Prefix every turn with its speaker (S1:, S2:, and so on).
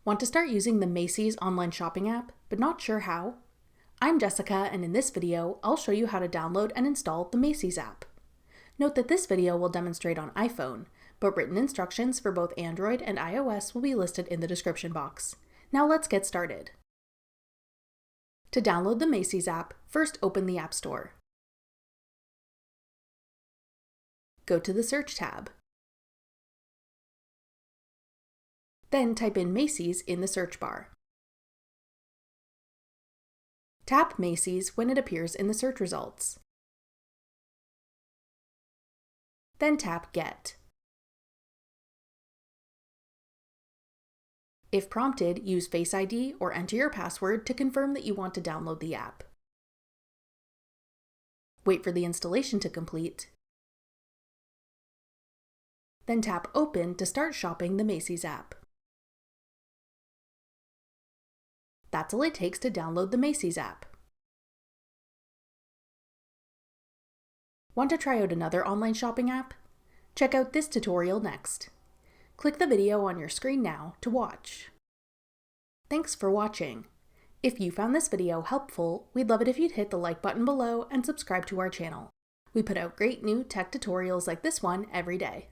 S1: Want to start using the Macy's online shopping app, but not sure how? I'm Jessica, and in this video, I'll show you how to download and install the Macy's app. Note that this video will demonstrate on iPhone, but written instructions for both Android and iOS will be listed in the description box. Now let's get started. To download the Macy's app, first open the App Store. Go to the Search tab. Then type in Macy's in the search bar. Tap Macy's when it appears in the search results. Then tap Get. If prompted, use Face ID or enter your password to confirm that you want to download the app. Wait for the installation to complete. Then tap Open to start shopping the Macy's app. That's all it takes to download the Macy's app. Want to try out another online shopping app? Check out this tutorial next. Click the video on your screen now to watch. Thanks for watching. If you found this video helpful, we'd love it if you'd hit the like button below and subscribe to our channel. We put out great new tech tutorials like this one every day.